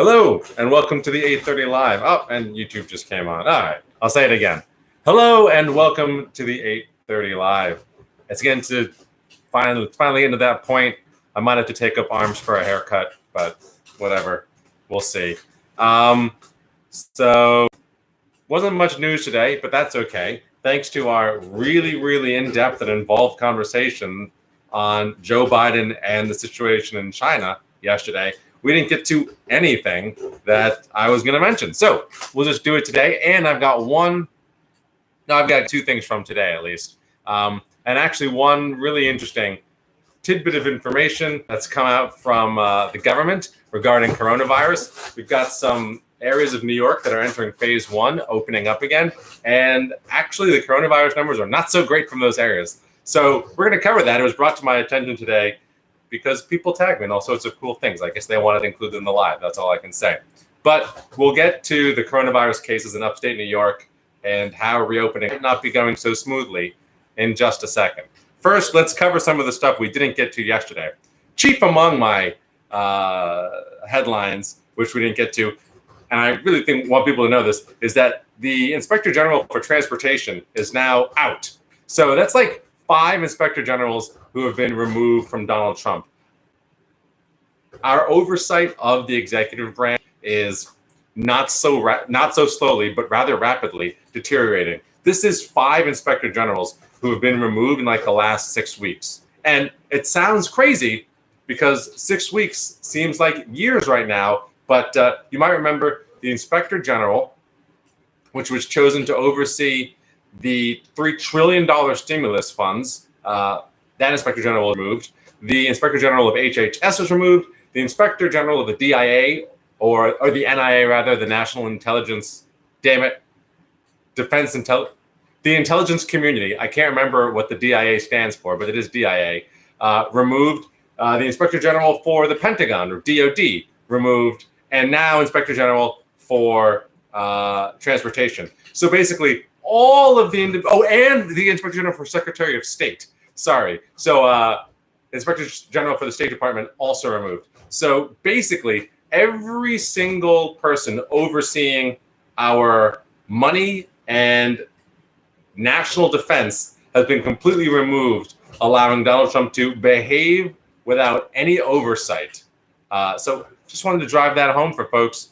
Hello, and welcome to the 8:30 Live. Oh, and YouTube just came on. All right, I'll say it again. Hello, and welcome to the 8:30 Live. It's getting to finally into that point. I might have to take up arms for a haircut, but whatever. We'll see. So, wasn't much news today, but that's okay. Thanks to our really in-depth and involved conversation on Joe Biden and the situation in China yesterday, we didn't get to anything that I was going to mention. So we'll just do it today. And I've got two things from today, at least. And actually one really interesting tidbit of information that's come out from the government regarding coronavirus. We've got some areas of New York that are entering phase 1, opening up again. And actually the coronavirus numbers are not so great from those areas. So we're going to cover that. It was brought to my attention today because people tag me in all sorts of cool things. I guess they wanted included in the live. That's all I can say. But we'll get to the coronavirus cases in upstate New York and how reopening might not be going so smoothly in just a second. First, let's cover some of the stuff we didn't get to yesterday. Chief among my headlines, which we didn't get to, and I really want people to know this, is that the Inspector General for Transportation is now out. So that's like 5 Inspector Generals who have been removed from Donald Trump. Our oversight of the executive branch is not so slowly, but rather rapidly deteriorating. This is 5 Inspector Generals who have been removed in like the last 6 weeks. And it sounds crazy because 6 weeks seems like years right now, but you might remember the Inspector General, which was chosen to oversee the $3 trillion stimulus funds, that Inspector General was removed. The Inspector General of HHS was removed. The Inspector General of the DIA, or the NIA rather, the National Intelligence, the intelligence community. I can't remember what the DIA stands for, but it is DIA. Removed. The Inspector General for the Pentagon, or DOD, removed. And now Inspector General for Transportation. So basically, all of the and the Inspector General for Secretary of State. Sorry. So Inspector General for the State Department also removed. So basically, every single person overseeing our money and national defense has been completely removed, allowing Donald Trump to behave without any oversight. So just wanted to drive that home for folks.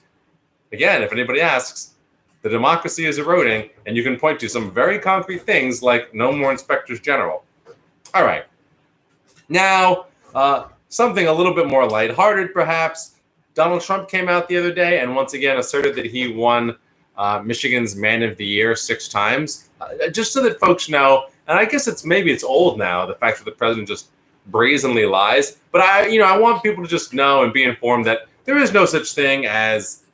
Again, if anybody asks, the democracy is eroding, and you can point to some very concrete things like no more inspectors general. All right. Now, something a little bit more lighthearted, perhaps. Donald Trump came out the other day and once again asserted that he won Michigan's Man of the Year 6 times. Just so that folks know, and I guess it's old now, the fact that the president just brazenly lies. But I want people to just know and be informed that there is no such thing as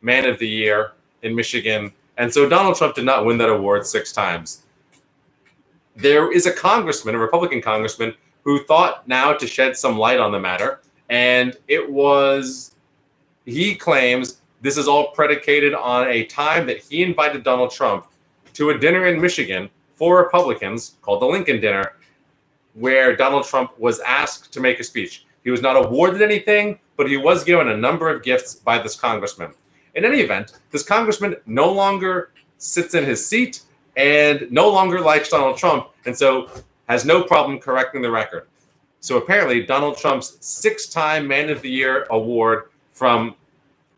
Man of the Year in Michigan. And so Donald Trump did not win that award 6 times. There is a Republican congressman, who thought now to shed some light on the matter. And he claims this is all predicated on a time that he invited Donald Trump to a dinner in Michigan for Republicans called the Lincoln Dinner, where Donald Trump was asked to make a speech. He was not awarded anything, but he was given a number of gifts by this congressman. In any event, this congressman no longer sits in his seat and no longer likes Donald Trump, and so has no problem correcting the record. So apparently Donald Trump's 6-time Man of the Year award from,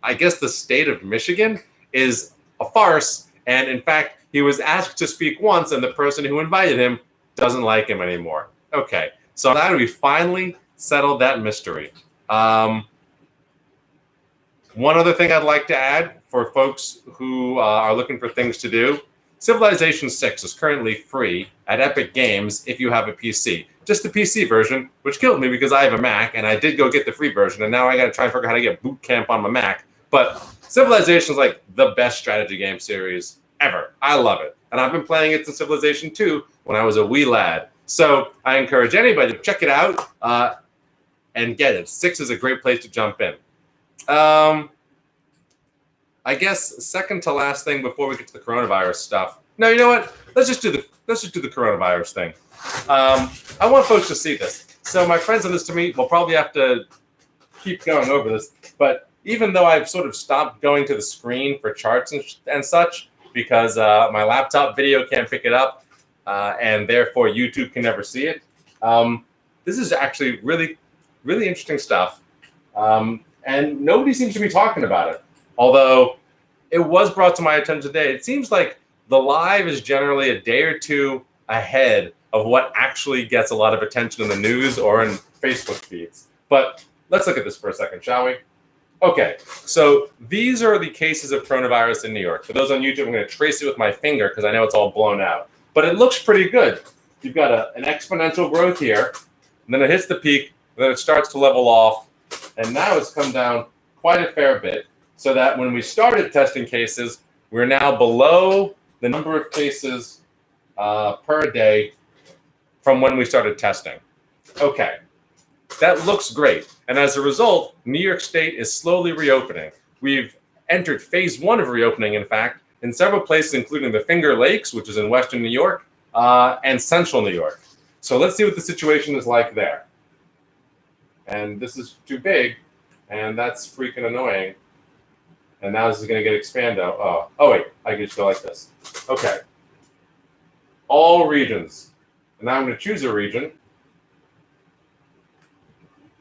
I guess, the state of Michigan is a farce. And in fact, he was asked to speak once, and the person who invited him doesn't like him anymore. Okay, so now we finally settled that mystery. One other thing I'd like to add for folks who are looking for things to do, Civilization 6 is currently free at Epic Games if you have a PC. Just the PC version, which killed me because I have a Mac, and I did go get the free version, and now I got to try and figure out how to get Boot Camp on my Mac. But Civilization is like the best strategy game series ever. I love it. And I've been playing it since Civilization 2 when I was a wee lad. So I encourage anybody to check it out and get it. 6 is a great place to jump in. I guess second to last thing before we get to the coronavirus stuff. No, you know what? Let's just do the coronavirus thing. I want folks to see this. So my friends on this to me will probably have to keep going over this, but even though I've sort of stopped going to the screen for charts and such, because my laptop video can't pick it up, and therefore YouTube can never see it. This is actually really, really interesting stuff. And nobody seems to be talking about it. Although it was brought to my attention today, it seems like the live is generally a day or two ahead of what actually gets a lot of attention in the news or in Facebook feeds. But let's look at this for a second, shall we? Okay, so these are the cases of coronavirus in New York. For those on YouTube, I'm going to trace it with my finger because I know it's all blown out. But it looks pretty good. You've got an exponential growth here, and then it hits the peak, and then it starts to level off, and now it's come down quite a fair bit, so that when we started testing cases, we're now below the number of cases per day from when we started testing. Okay, that looks great. And as a result, New York State is slowly reopening. We've entered phase 1 of reopening, in fact, in several places, including the Finger Lakes, which is in Western New York, and Central New York. So let's see what the situation is like there. And this is too big, and that's freaking annoying. And now this is going to get expanded. Oh wait, I can just go like this. Okay. All regions. And now I'm going to choose a region.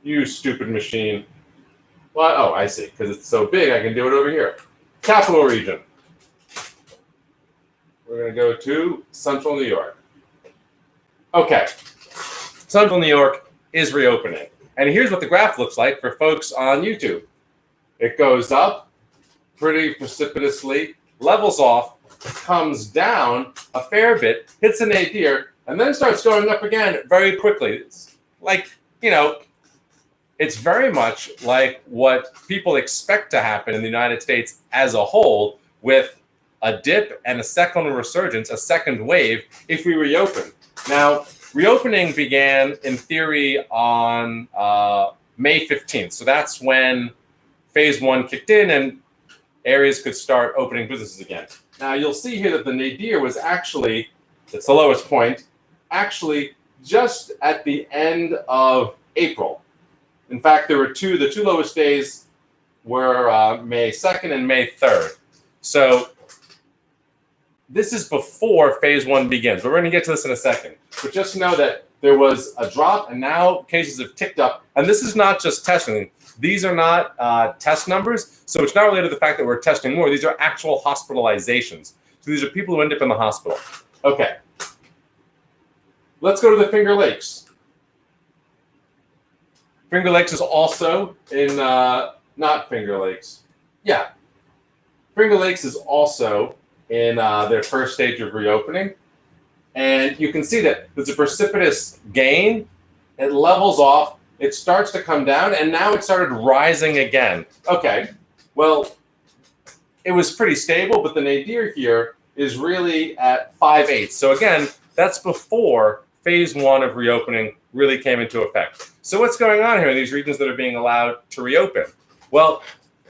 You stupid machine. Well, oh, I see. Because it's so big, I can do it over here. Capital region. We're going to go to Central New York. Okay. Central New York is reopening. And here's what the graph looks like for folks on YouTube. It goes up pretty precipitously, levels off, comes down a fair bit, hits a nadir, and then starts going up again very quickly. It's like, it's very much like what people expect to happen in the United States as a whole, with a dip and a second resurgence, a second wave, if we reopen. Now, reopening began, in theory, on May 15th. So that's when phase 1 kicked in and areas could start opening businesses again. Now, you'll see here that the nadir was actually, it's the lowest point, actually just at the end of April. In fact, there were the two lowest days were May 2nd and May 3rd. So this is before phase 1 begins. We're going to get to this in a second. But just know that there was a drop, and now cases have ticked up. And this is not just testing. These are not test numbers. So it's not related to the fact that we're testing more. These are actual hospitalizations. So these are people who end up in the hospital. Okay. Let's go to the Finger Lakes. Finger Lakes is also in, not Finger Lakes. Yeah. Finger Lakes is also in their first stage of reopening. And you can see that there's a precipitous gain. It levels off. It starts to come down. And now it started rising again. Okay. Well, it was pretty stable, but the nadir here is really at 5/8. So again, that's before phase 1 of reopening really came into effect. So what's going on here in these regions that are being allowed to reopen? Well,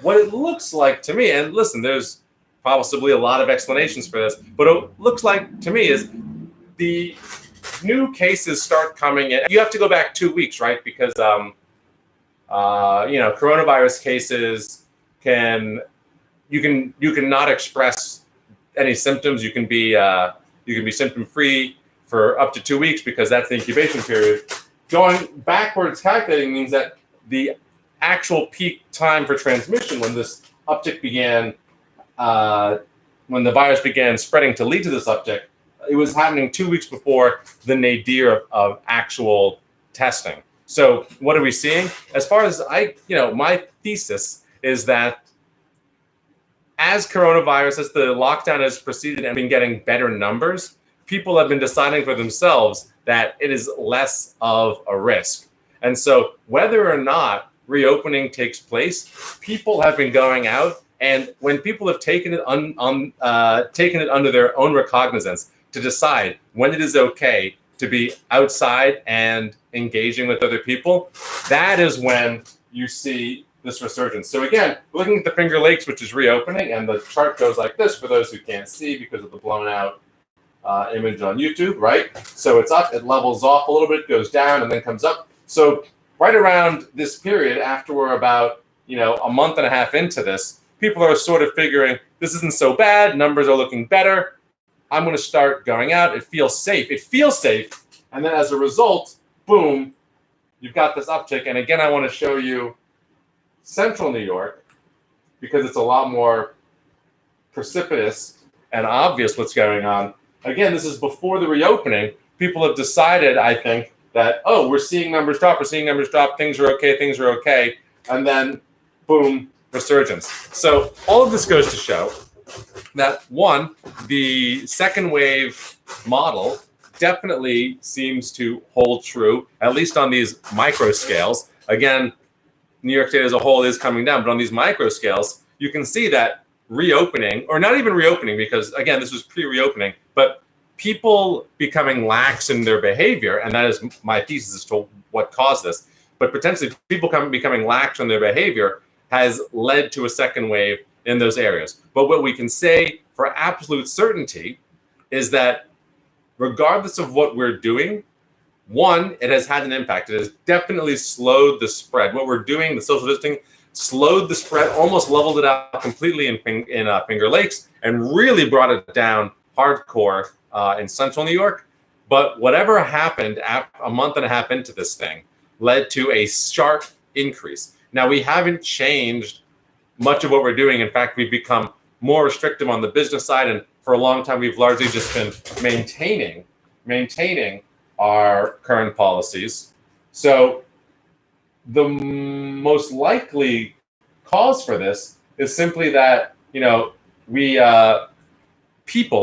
what it looks like to me, and listen, there's possibly a lot of explanations for this, but it looks like to me is the new cases start coming in. You have to go back 2 weeks, right? Because coronavirus cases you can not express any symptoms. You can be symptom free for up to 2 weeks because that's the incubation period. Going backwards calculating means that the actual peak time for transmission, when this uptick began, when the virus began spreading to lead to this uptick, it was happening 2 weeks before the nadir of actual testing. So what are we seeing? As far as my thesis is that as the lockdown has proceeded and been getting better numbers, people have been deciding for themselves that it is less of a risk. And so whether or not reopening takes place, people have been going out, and when people have taken it under their own recognizance to decide when it is okay to be outside and engaging with other people, that is when you see this resurgence. So again, looking at the Finger Lakes, which is reopening, and the chart goes like this for those who can't see because of the blown out image on YouTube, right? So it's up, it levels off a little bit, goes down, and then comes up. So right around this period, after we're about a month and a half into this, people are sort of figuring this isn't so bad. Numbers are looking better. I'm going to start going out. It feels safe. And then as a result, boom, you've got this uptick. And again, I want to show you central New York because it's a lot more precipitous and obvious what's going on. Again, this is before the reopening. People have decided, I think, that, we're seeing numbers drop, things are okay. And then, boom, resurgence. So all of this goes to show that, one, the second wave model definitely seems to hold true, at least on these micro scales. Again, New York State as a whole is coming down, but on these micro scales, you can see that reopening, or not even reopening, because again, this was pre-reopening, but people becoming lax in their behavior, and that is my thesis as to what caused this, but potentially people becoming lax in their behavior has led to a second wave in those areas. But what we can say for absolute certainty is that regardless of what we're doing, one, it has had an impact. It has definitely slowed the spread. What we're doing, the social distancing, slowed the spread, almost leveled it out completely in Finger Lakes, and really brought it down hardcore in central New York. But whatever happened a month and a half into this thing led to a sharp increase. Now, we haven't changed much of what we're doing. In fact, we've become more restrictive on the business side, and for a long time, we've largely just been maintaining our current policies. So the most likely cause for this is simply that,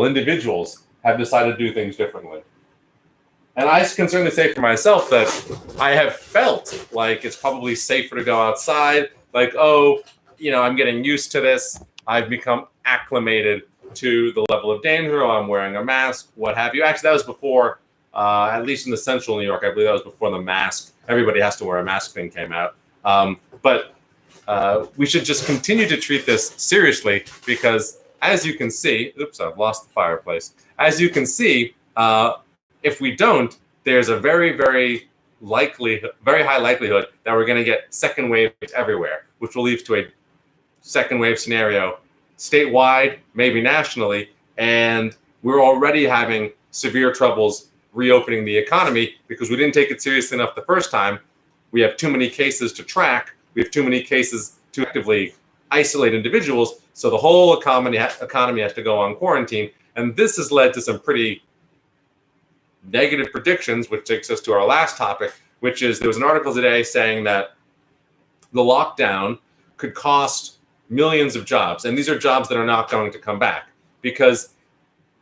individuals have decided to do things differently. And I can certainly say for myself that I have felt like it's probably safer to go outside. Like, I'm getting used to this. I've become acclimated to the level of danger. I'm wearing a mask, what have you. Actually, that was before, at least in the central New York, I believe that was before the mask. Everybody has to wear a mask thing came out. But we should just continue to treat this seriously because, as you can see, I've lost the fireplace. As you can see, if we don't, there's a very, very high likelihood that we're going to get second waves everywhere, which will lead to a second wave scenario statewide, maybe nationally, and we're already having severe troubles reopening the economy because we didn't take it seriously enough the first time. We have too many cases to track. We have too many cases to actively isolate individuals, so the whole economy has to go on quarantine, and this has led to some pretty negative predictions, which takes us to our last topic, which is there was an article today saying that the lockdown could cost millions of jobs. And these are jobs that are not going to come back because,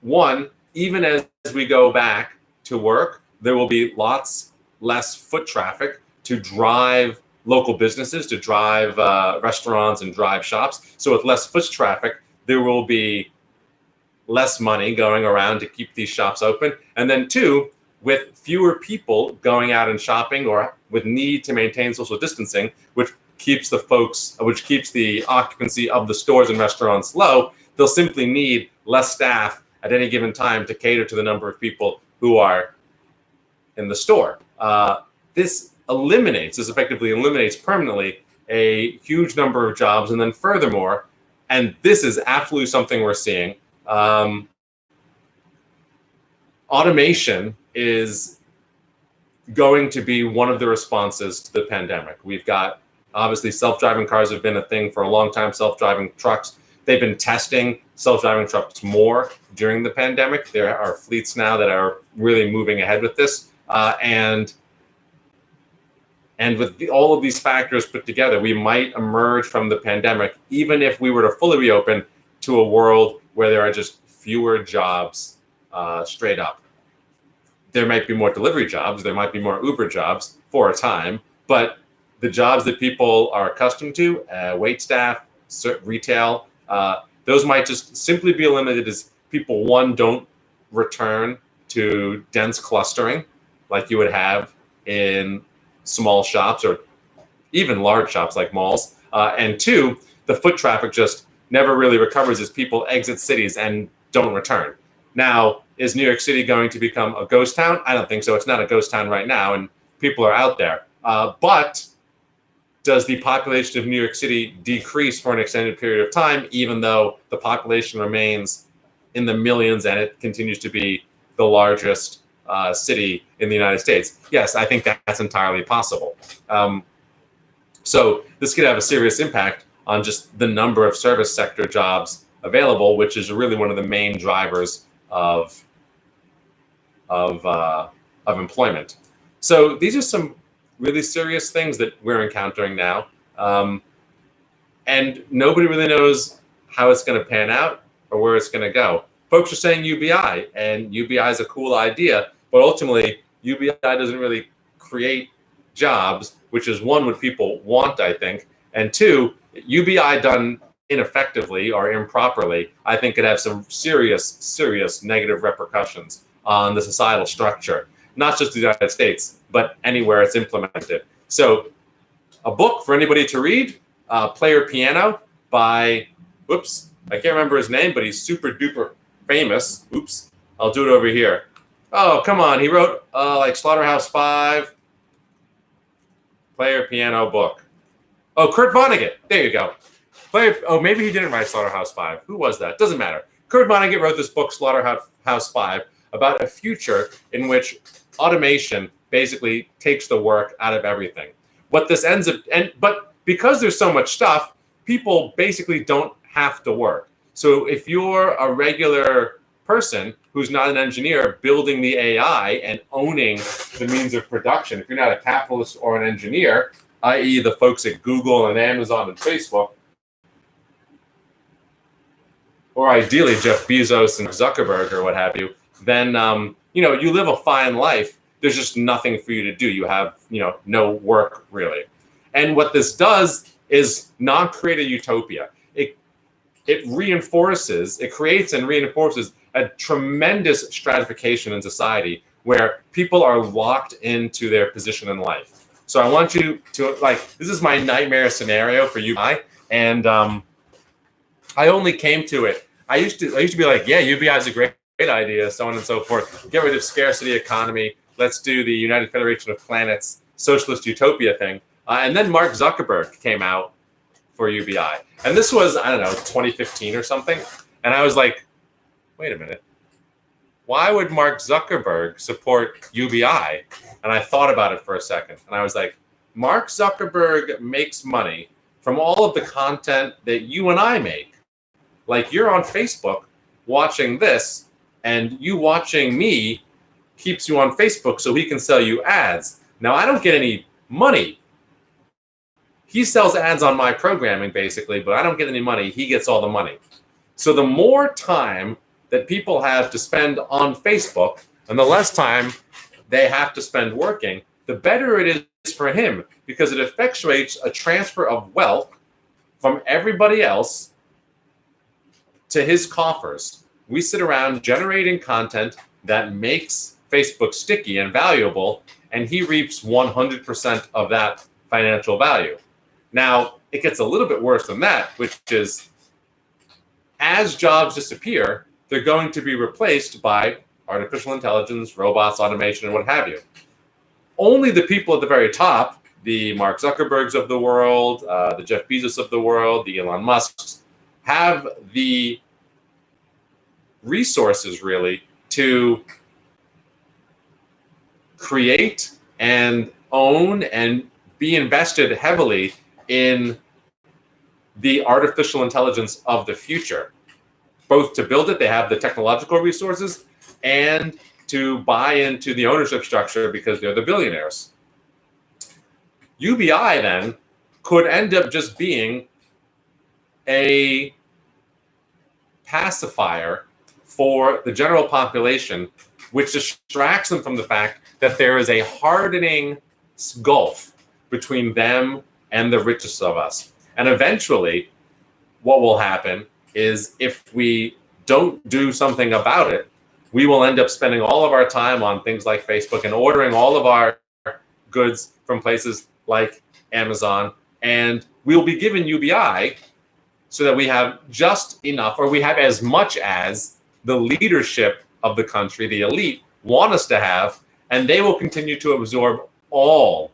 one, even as we go back to work, there will be lots less foot traffic to drive local businesses, to drive restaurants and drive shops. So with less foot traffic, there will be less money going around to keep these shops open. And then two, with fewer people going out and shopping or with need to maintain social distancing, which keeps the occupancy of the stores and restaurants low, they'll simply need less staff at any given time to cater to the number of people who are in the store. This effectively eliminates permanently a huge number of jobs. And then furthermore, and this is absolutely something we're seeing, automation is going to be one of the responses to the pandemic. We've got, obviously, self-driving cars have been a thing for a long time, self-driving trucks. They've been testing self-driving trucks more during the pandemic. There are fleets now that are really moving ahead with this. And with all of these factors put together, we might emerge from the pandemic, even if we were to fully reopen, to a world where there are just fewer jobs straight up. There might be more delivery jobs, there might be more Uber jobs for a time, but the jobs that people are accustomed to, wait staff, retail, those might just simply be eliminated as people, one, don't return to dense clustering like you would have in small shops or even large shops like malls. And two, the foot traffic just never really recovers as people exit cities and don't return. Now, is New York City going to become a ghost town? I don't think so. It's not a ghost town right now, and people are out there. But does the population of New York City decrease for an extended period of time, even though the population remains in the millions and it continues to be the largest city in the United States? Yes, I think that's entirely possible. So this could have a serious impact on just the number of service sector jobs available, which is really one of the main drivers of employment. So these are some really serious things that we're encountering now. And nobody really knows how it's going to pan out or where it's going to go. Folks are saying UBI, and UBI is a cool idea, but ultimately UBI doesn't really create jobs, which is one, what people want, I think, and two, UBI done ineffectively or improperly, I think could have some serious negative repercussions on the societal structure, not just the United States, but anywhere it's implemented. So a book for anybody to read, Player Piano by, whoops, I can't remember his name, but he's super duper famous. Oops, I'll do it over here. Oh, come on. He wrote like Slaughterhouse-Five, Player Piano book. Oh, Kurt Vonnegut. There you go. Maybe he didn't write Slaughterhouse-Five. Who was that? Doesn't matter. Kurt Vonnegut wrote this book, Slaughterhouse-Five, about a future in which automation basically takes the work out of everything. What this ends up, but because there's so much stuff, people basically don't have to work. So if you're a regular person who's not an engineer building the AI and owning the means of production, if you're not a capitalist or an engineer, i.e. the folks at Google and Amazon and Facebook, or ideally Jeff Bezos and Zuckerberg or what have you, then you live a fine life. There's just nothing for you to do. You have no work really. And what this does is not create a utopia. It creates and reinforces a tremendous stratification in society where people are locked into their position in life. So I want you to, this is my nightmare scenario for you, and I only came to it. I used to be like, yeah, UBI is a great idea, so on and so forth. Get rid of scarcity economy. Let's do the United Federation of Planets socialist utopia thing. And then Mark Zuckerberg came out for UBI. And this was, 2015 or something. And I was like, wait a minute. Why would Mark Zuckerberg support UBI? And I thought about it for a second. And I was like, Mark Zuckerberg makes money from all of the content that you and I make. Like, you're on Facebook watching this, and you watching me keeps you on Facebook so he can sell you ads. Now, I don't get any money. He sells ads on my programming, basically, but I don't get any money. He gets all the money. So the more time that people have to spend on Facebook and the less time they have to spend working, the better it is for him, because it effectuates a transfer of wealth from everybody else to his coffers. We sit around generating content that makes Facebook sticky and valuable, and he reaps 100% of that financial value. Now, it gets a little bit worse than that, which is as jobs disappear, they're going to be replaced by artificial intelligence, robots, automation, and what have you. Only the people at the very top, the Mark Zuckerbergs of the world, the Jeff Bezos of the world, the Elon Musks, have the resources really to create and own and be invested heavily in the artificial intelligence of the future. Both to build it, they have the technological resources, and to buy into the ownership structure because they're the billionaires. UBI then could end up just being a pacifier for the general population, which distracts them from the fact that there is a hardening gulf between them and the richest of us. And eventually, what will happen is if we don't do something about it, we will end up spending all of our time on things like Facebook and ordering all of our goods from places like Amazon. And we'll be given UBI so that we have just enough, or we have as much as the leadership of the country, the elite, want us to have, and they will continue to absorb all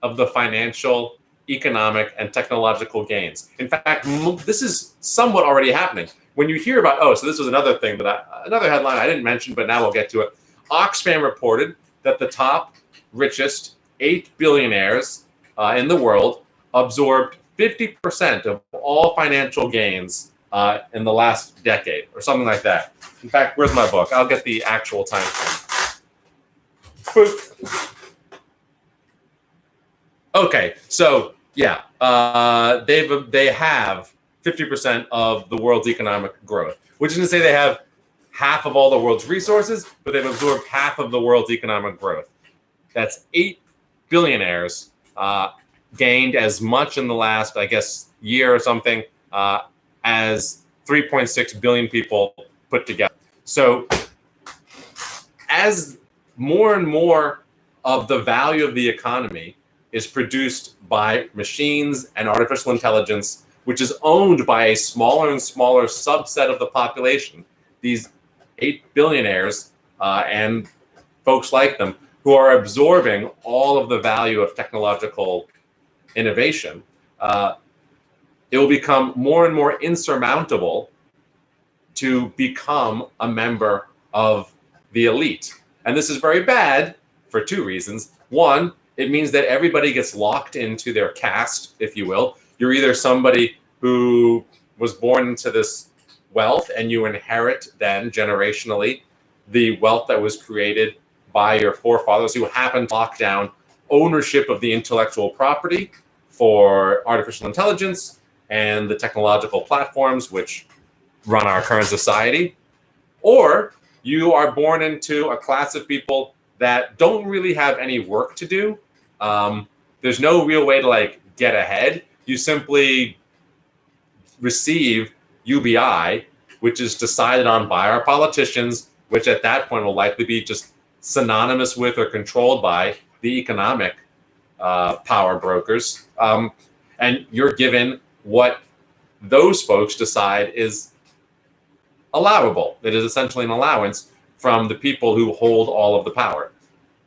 of the financial economic and technological gains. In fact, this is somewhat already happening. When you hear about, so this was another thing another headline I didn't mention, but now we'll get to it. Oxfam reported that the top richest 8 billionaires in the world absorbed 50% of all financial gains in the last decade, or something like that. In fact, where's my book? I'll get the actual time frame. Okay, so yeah, they have 50% of the world's economic growth, which is to say they have half of all the world's resources, but they've absorbed half of the world's economic growth. That's 8 billionaires gained as much in the last, I guess, year or something as 3.6 billion people put together. So as more and more of the value of the economy is produced by machines and artificial intelligence, which is owned by a smaller and smaller subset of the population, these 8 billionaires and folks like them who are absorbing all of the value of technological innovation, it will become more and more insurmountable to become a member of the elite. And this is very bad for two reasons. One, it means that everybody gets locked into their caste, if you will. You're either somebody who was born into this wealth and you inherit then generationally the wealth that was created by your forefathers who happened to lock down ownership of the intellectual property for artificial intelligence and the technological platforms which run our current society. Or you are born into a class of people that don't really have any work to do. There's no real way to get ahead. You simply receive UBI, which is decided on by our politicians, which at that point will likely be just synonymous with or controlled by the economic power brokers. And you're given what those folks decide is allowable. It is essentially an allowance from the people who hold all of the power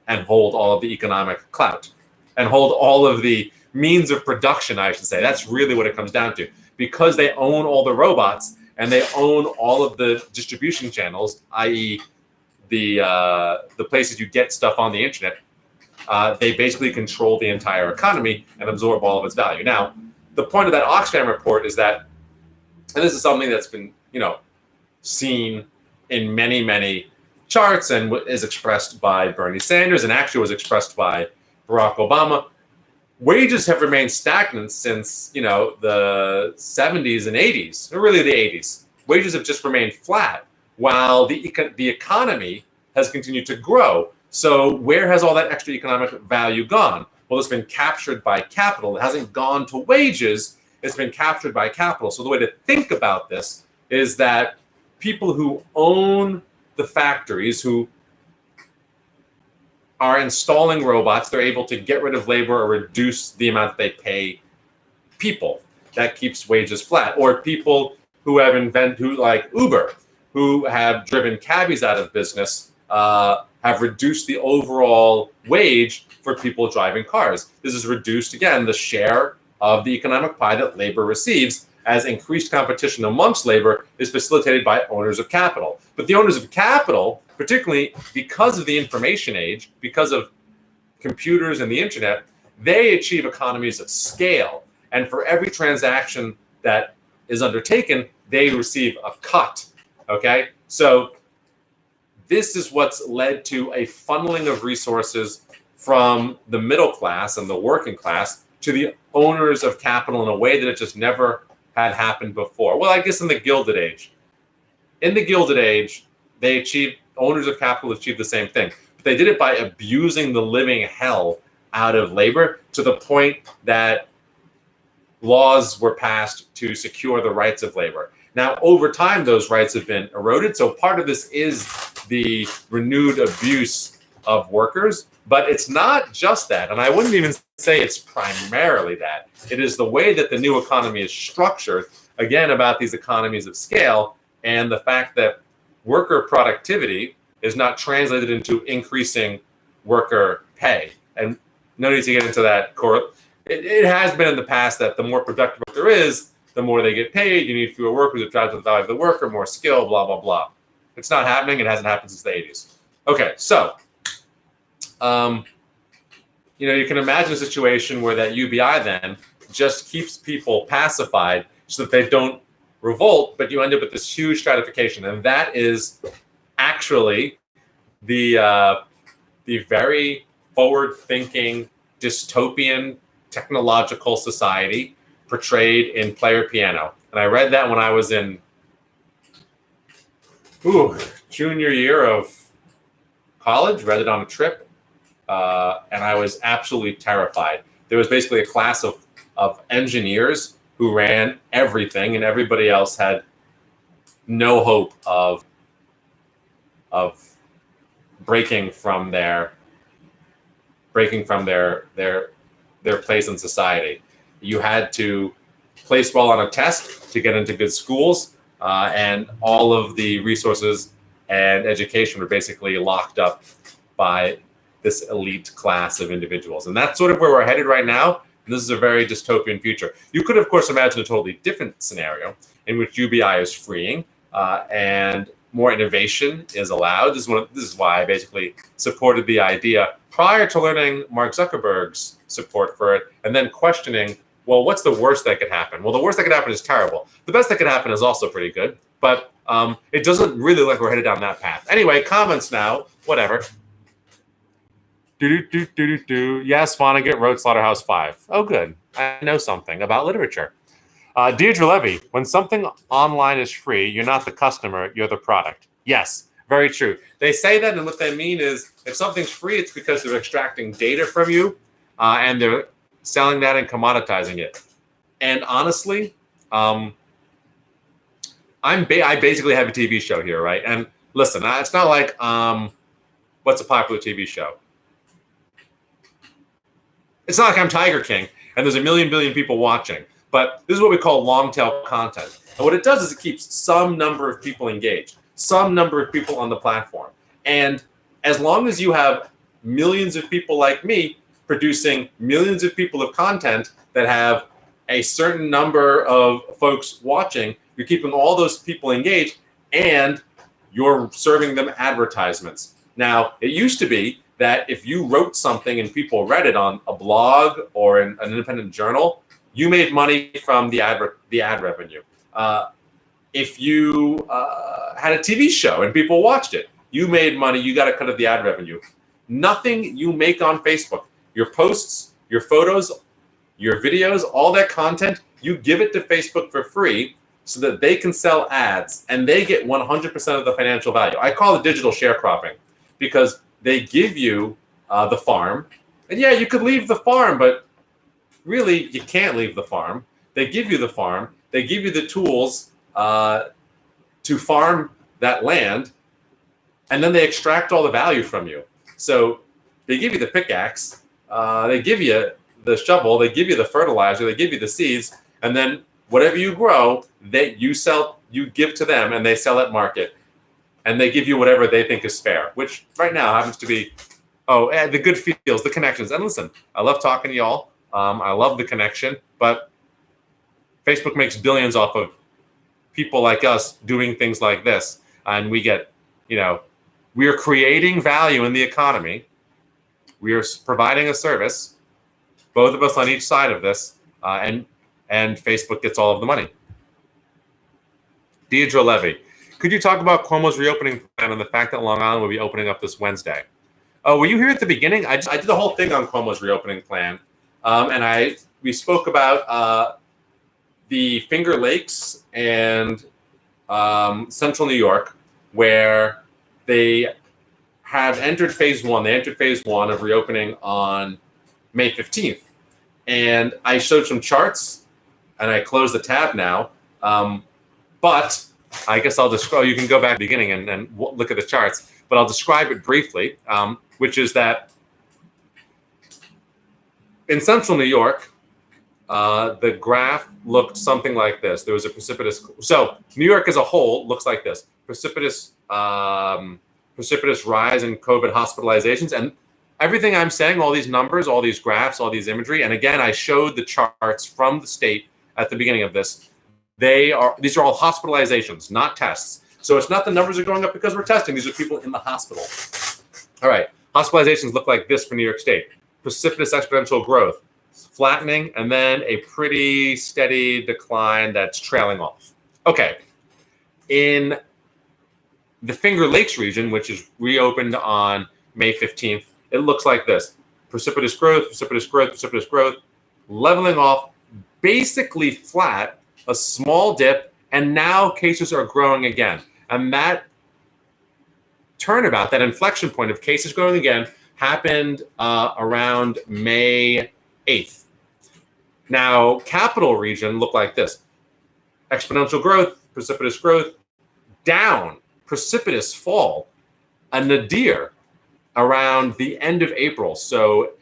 and hold all of the economic clout and hold all of the means of production, I should say. That's really what it comes down to. Because they own all the robots and they own all of the distribution channels, i.e. the places you get stuff on the internet, they basically control the entire economy and absorb all of its value. Now, the point of that Oxfam report is that, and this is something that's been, seen in many, many charts and is expressed by Bernie Sanders and actually was expressed by Barack Obama. Wages have remained stagnant since, the 70s and 80s, or really the 80s. Wages have just remained flat while the economy has continued to grow. So where has all that extra economic value gone? Well, it's been captured by capital. It hasn't gone to wages. It's been captured by capital. So the way to think about this is that people who own the factories, who are installing robots, they're able to get rid of labor or reduce the amount that they pay people. That keeps wages flat. Or people who have like Uber, who have driven cabbies out of business, have reduced the overall wage for people driving cars. This has reduced, again, the share of the economic pie that labor receives, as increased competition amongst labor is facilitated by owners of capital. But the owners of capital, particularly because of the information age, because of computers and the internet, they achieve economies of scale. And for every transaction that is undertaken, they receive a cut. Okay? So this is what's led to a funneling of resources from the middle class and the working class to the owners of capital in a way that it just never had happened before. Well, I guess in the Gilded Age. In the Gilded Age, owners of capital achieved the same thing. But they did it by abusing the living hell out of labor to the point that laws were passed to secure the rights of labor. Now, over time, those rights have been eroded. So part of this is the renewed abuse of workers, but it's not just that. And I wouldn't even say it's primarily that. It is the way that the new economy is structured, again, about these economies of scale and the fact that worker productivity is not translated into increasing worker pay. And no need to get into that it has been in the past that the more productive there is, the more they get paid. You need fewer workers, it drives the value of the worker, more skill, blah, blah, blah. It's not happening. It hasn't happened since the 80s. Okay, so, you can imagine a situation where that UBI then just keeps people pacified so that they don't revolt, but you end up with this huge stratification. And that is actually the very forward-thinking, dystopian, technological society portrayed in Player Piano. And I read that when I was in junior year of college, read it on a trip, and I was absolutely terrified. There was basically a class of engineers who ran everything, and everybody else had no hope of breaking from their place in society. You had to place well on a test to get into good schools, and all of the resources and education were basically locked up by this elite class of individuals. And that's sort of where we're headed right now. And this is a very dystopian future. You could, of course, imagine a totally different scenario in which UBI is freeing and more innovation is allowed. This is why I basically supported the idea prior to learning Mark Zuckerberg's support for it, and then questioning, well, what's the worst that could happen? Well, the worst that could happen is terrible. The best that could happen is also pretty good, but it doesn't really look like we're headed down that path. Anyway, comments now, whatever. Yes, Vonnegut wrote Slaughterhouse-Five. Oh, good. I know something about literature. Deirdre Levy, when something online is free, you're not the customer, you're the product. Yes, very true. They say that, and what they mean is if something's free, it's because they're extracting data from you, and they're selling that and commoditizing it. And honestly, I basically have a TV show here, right? And listen, it's not like what's a popular TV show? It's not like I'm Tiger King and there's a billion people watching. But this is what we call long tail content. And what it does is it keeps some number of people engaged, some number of people on the platform. And as long as you have millions of people like me producing millions of people of content that have a certain number of folks watching, you're keeping all those people engaged and you're serving them advertisements. Now, it used to be that if you wrote something and people read it on a blog or in an independent journal, you made money from the ad revenue. If you had a TV show and people watched it, you made money. You got a cut of the ad revenue. Nothing you make on Facebook, your posts, your photos, your videos, all that content, you give it to Facebook for free so that they can sell ads and they get 100% of the financial value. I call it digital sharecropping because they give you the farm. And yeah, you could leave the farm, but really, you can't leave the farm. They give you the farm. They give you the tools to farm that land, and then they extract all the value from you. So they give you the pickaxe, they give you the shovel, they give you the fertilizer, they give you the seeds, and then whatever you grow, you give to them, and they sell at market, and they give you whatever they think is fair, which right now happens to be, the good feels, the connections. And listen, I love talking to y'all. I love the connection, but Facebook makes billions off of people like us doing things like this. And we get, we are creating value in the economy. We are providing a service, both of us on each side of this, and Facebook gets all of the money. Deirdre Levy, could you talk about Cuomo's reopening plan and the fact that Long Island will be opening up this Wednesday? Oh, were you here at the beginning? I did the whole thing on Cuomo's reopening plan. And we spoke about the Finger Lakes and Central New York, where they have entered phase one. They entered phase one of reopening on May 15th. And I showed some charts, and I closed the tab now. But I guess I'll describe, you can go back to the beginning and look at the charts, but I'll describe it briefly, which is that in Central New York, the graph looked something like this. There was a precipitous, so New York as a whole looks like this, precipitous rise in COVID hospitalizations. And everything I'm saying, all these numbers, all these graphs, all these imagery, and again, I showed the charts from the state at the beginning of this. These are all hospitalizations, not tests. So it's not the numbers are going up because we're testing. These are people in the hospital. All right, hospitalizations look like this for New York State. Precipitous exponential growth, flattening, and then a pretty steady decline that's trailing off. Okay, in the Finger Lakes region, which is reopened on May 15th, it looks like this. Precipitous growth, precipitous growth, precipitous growth, leveling off, basically flat, a small dip, and now cases are growing again. And that turnabout, that inflection point of cases growing again, happened around May 8th. Now, Capital Region looked like this. Exponential growth, precipitous growth, down, precipitous fall, a nadir around the end of April. So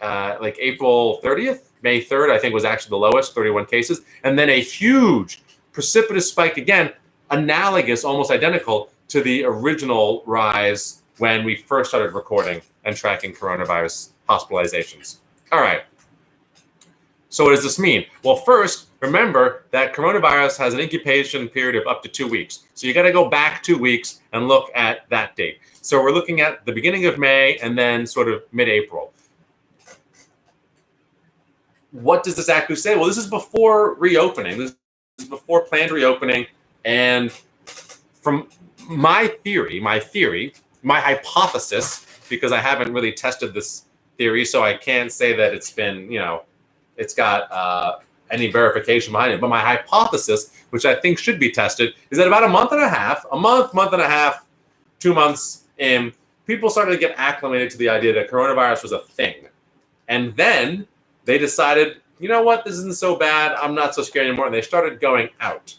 like April 30th, May 3rd, I think was actually the lowest, 31 cases. And then a huge precipitous spike again, analogous, almost identical to the original rise when we first started recording and tracking coronavirus hospitalizations. All right. So what does this mean? Well, first, remember that coronavirus has an incubation period of up to 2 weeks. So you got to go back 2 weeks and look at that date. So we're looking at the beginning of May and then sort of mid-April. What does this actually say? Well, this is before reopening. This is before planned reopening. And from my hypothesis, because I haven't really tested this theory, so I can't say that it's been, it's got any verification behind it. But my hypothesis, which I think should be tested, is that about a month and a half, 2 months in, people started to get acclimated to the idea that coronavirus was a thing. And then they decided, you know what, this isn't so bad. I'm not so scared anymore. And they started going out.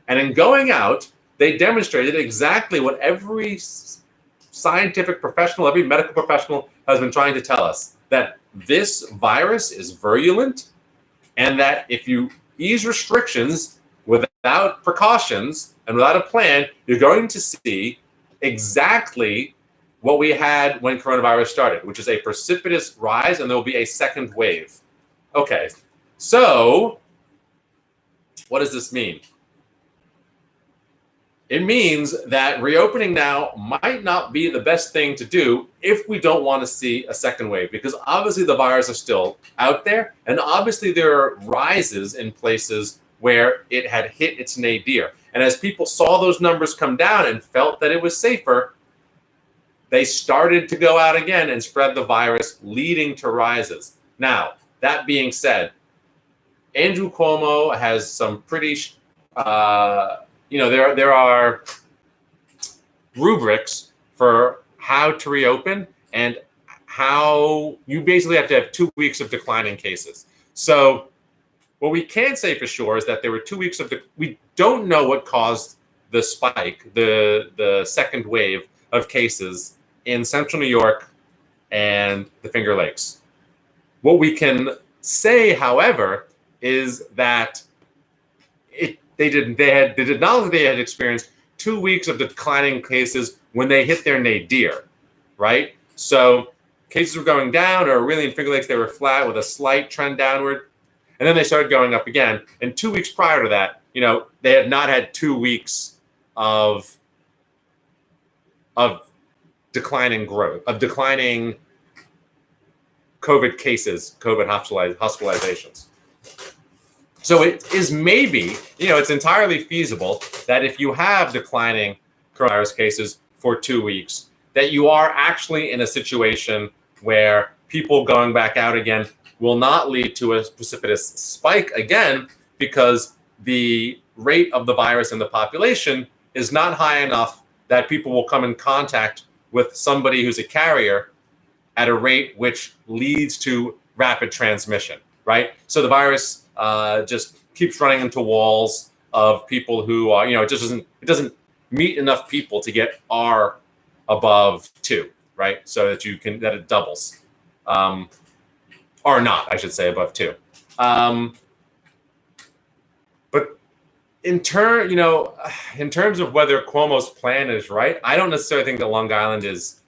And in going out, they demonstrated exactly what every scientific professional, every medical professional has been trying to tell us, that this virus is virulent, and that if you ease restrictions without precautions and without a plan, you're going to see exactly what we had when coronavirus started, which is a precipitous rise, and there will be a second wave. Okay, so what does this mean? It means that reopening now might not be the best thing to do if we don't want to see a second wave, because obviously the virus is still out there, and obviously there are rises in places where it had hit its nadir. And as people saw those numbers come down and felt that it was safer, they started to go out again and spread the virus, leading to rises. Now, that being said, Andrew Cuomo has some pretty there are rubrics for how to reopen, and how you basically have to have 2 weeks of declining cases. So what we can say for sure is that there were 2 weeks of we don't know what caused the spike, the second wave of cases in central New York and the Finger Lakes. What we can say, however, is that they did acknowledge they had experienced 2 weeks of declining cases when they hit their nadir, right? So cases were going down, or really in Finger Lakes, they were flat with a slight trend downward. And then they started going up again. And 2 weeks prior to that, they had not had 2 weeks of declining growth, of declining COVID cases, COVID hospitalizations. So it is maybe, it's entirely feasible that if you have declining coronavirus cases for 2 weeks, that you are actually in a situation where people going back out again will not lead to a precipitous spike again, because the rate of the virus in the population is not high enough that people will come in contact with somebody who's a carrier at a rate which leads to rapid transmission, right? So the virus just keeps running into walls of people who are, it doesn't meet enough people to get R above 2, right? So that it doubles. Or not, I should say, above 2. But in terms of whether Cuomo's plan is right, I don't necessarily think that Long Island is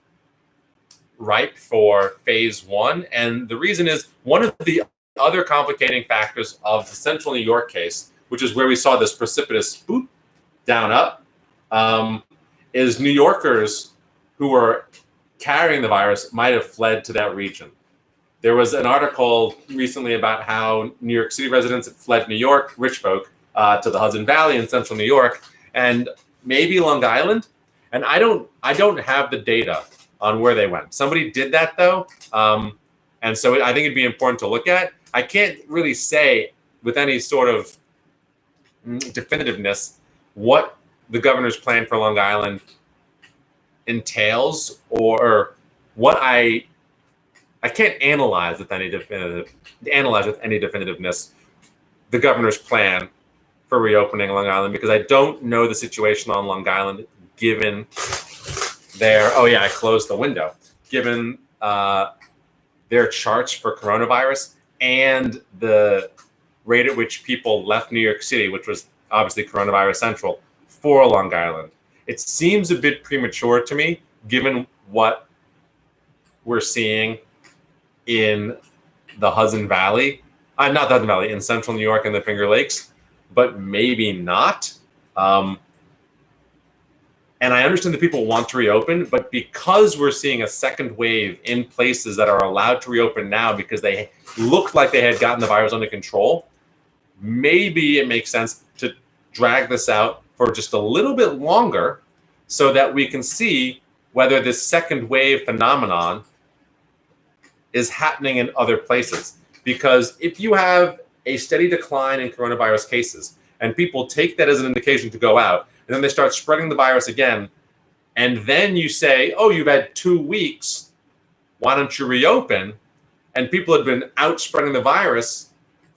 ripe for phase one. And the reason is one of the other complicating factors of the Central New York case, which is where we saw this precipitous boop down up, is New Yorkers who were carrying the virus might have fled to that region. There was an article recently about how New York City residents had fled New York, rich folk, to the Hudson Valley in Central New York, and maybe Long Island. And I don't have the data on where they went. Somebody did that though, and so I think it'd be important to look at. I can't really say with any sort of definitiveness what the governor's plan for Long Island entails, or what I can't analyze with any definitiveness the governor's plan for reopening Long Island, because I don't know the situation on Long Island given I closed the window, given their charts for coronavirus and the rate at which people left New York City, which was obviously coronavirus central, for Long Island. It seems a bit premature to me, given what we're seeing in the Hudson Valley, not the Hudson Valley, in Central New York and the Finger Lakes, but maybe not. And I understand that people want to reopen, but because we're seeing a second wave in places that are allowed to reopen now because they looked like they had gotten the virus under control, maybe it makes sense to drag this out for just a little bit longer so that we can see whether this second wave phenomenon is happening in other places. Because if you have a steady decline in coronavirus cases and people take that as an indication to go out, and then they start spreading the virus again, and then you say, oh, you've had 2 weeks, why don't you reopen? And people had been out spreading the virus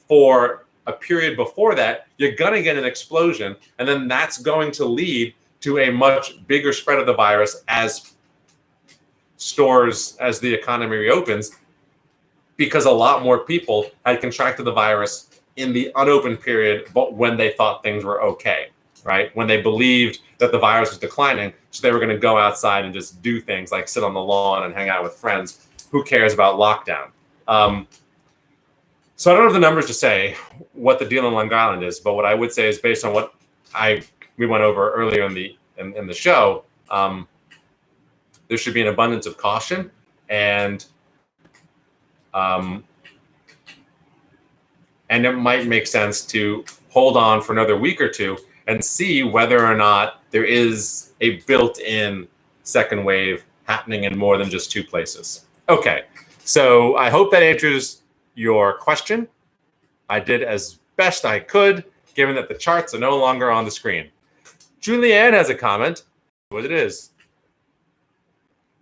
for a period before that, you're gonna get an explosion, and then that's going to lead to a much bigger spread of the virus as the economy reopens, because a lot more people had contracted the virus in the unopened period, but when they thought things were okay. Right? When they believed that the virus was declining, so they were going to go outside and just do things like sit on the lawn and hang out with friends. Who cares about lockdown? So I don't have the numbers to say what the deal in Long Island is, but what I would say is based on what we went over earlier in the show, there should be an abundance of caution, and it might make sense to hold on for another week or two and see whether or not there is a built-in second wave happening in more than just 2 places. Okay, so I hope that answers your question. I did as best I could, given that the charts are no longer on the screen. Julianne has a comment. What it is.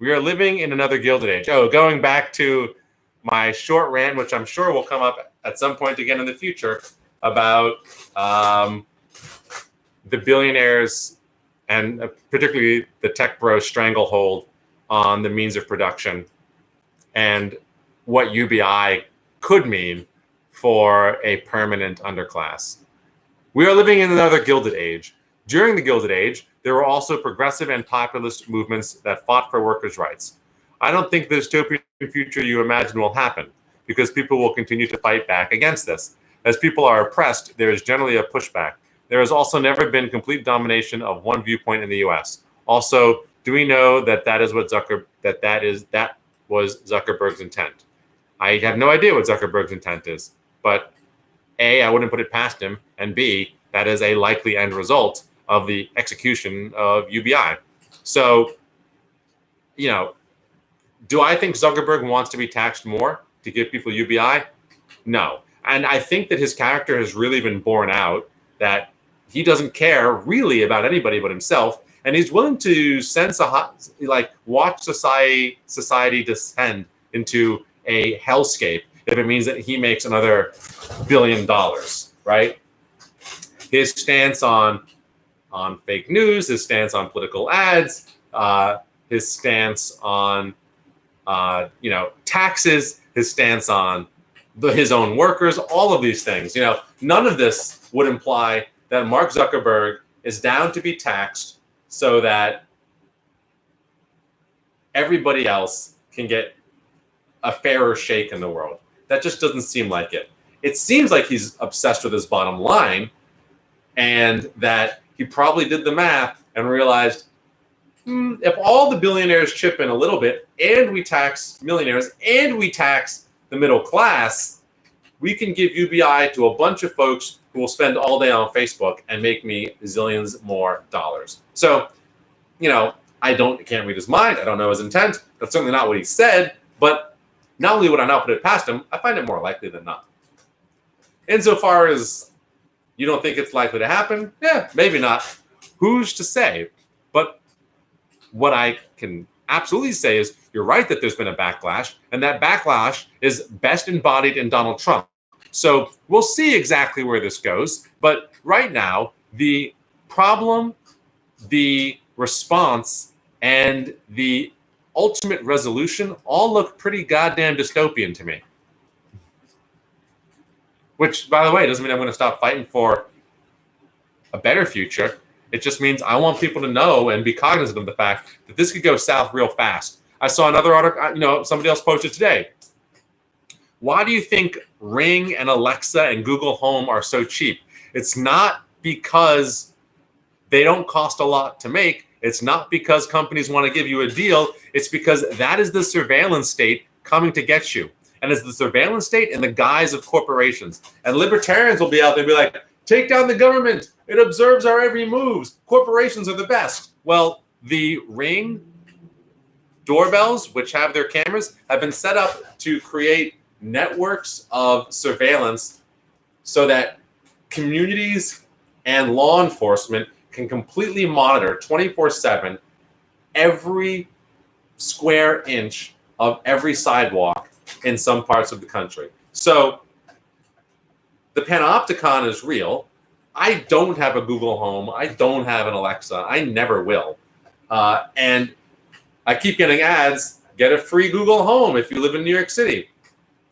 We are living in another Gilded Age. Oh, going back to my short rant, which I'm sure will come up at some point again in the future, about the billionaires and particularly the tech bro stranglehold on the means of production and what UBI could mean for a permanent underclass. We are living in another Gilded Age. During the Gilded Age, there were also progressive and populist movements that fought for workers' rights. I don't think the dystopian future you imagine will happen, because people will continue to fight back against this. As people are oppressed, there is generally a pushback. There has also never been complete domination of one viewpoint in the U.S. Also, do we know that that was Zuckerberg's intent? I have no idea what Zuckerberg's intent is, but A, I wouldn't put it past him, and B, that is a likely end result of the execution of UBI. So, do I think Zuckerberg wants to be taxed more to give people UBI? No. And I think that his character has really been borne out, that he doesn't care really about anybody but himself, and he's willing to watch society descend into a hellscape if it means that he makes another $1 billion, right? His stance on fake news, his stance on political ads, his stance on taxes, his stance on his own workers, all of these things. None of this would imply that Mark Zuckerberg is down to be taxed so that everybody else can get a fairer shake in the world. That just doesn't seem like it. It seems like he's obsessed with his bottom line, and that he probably did the math and realized, if all the billionaires chip in a little bit and we tax millionaires and we tax the middle class, we can give UBI to a bunch of folks who will spend all day on Facebook and make me zillions more dollars. So, I can't read his mind. I don't know his intent. That's certainly not what he said. But not only would I not put it past him, I find it more likely than not. Insofar as you don't think it's likely to happen, yeah, maybe not. Who's to say? But what I can absolutely say is you're right that there's been a backlash, and that backlash is best embodied in Donald Trump. So we'll see exactly where this goes. But right now, the problem, the response, and the ultimate resolution all look pretty goddamn dystopian to me. Which, by the way, doesn't mean I'm going to stop fighting for a better future. It just means I want people to know and be cognizant of the fact that this could go south real fast. I saw another article, somebody else posted today. Why do you think Ring and Alexa and Google Home are so cheap? It's not because they don't cost a lot to make. It's not because companies want to give you a deal. It's because that is the surveillance state coming to get you. And it's the surveillance state in the guise of corporations. And libertarians will be out there and be like, take down the government. It observes our every move. Corporations are the best. Well, the Ring doorbells, which have their cameras, have been set up to create networks of surveillance so that communities and law enforcement can completely monitor 24/7 every square inch of every sidewalk in some parts of the country. So the panopticon is real. I don't have a Google Home. I don't have an Alexa. I never will. And I keep getting ads, get a free Google Home if you live in New York City.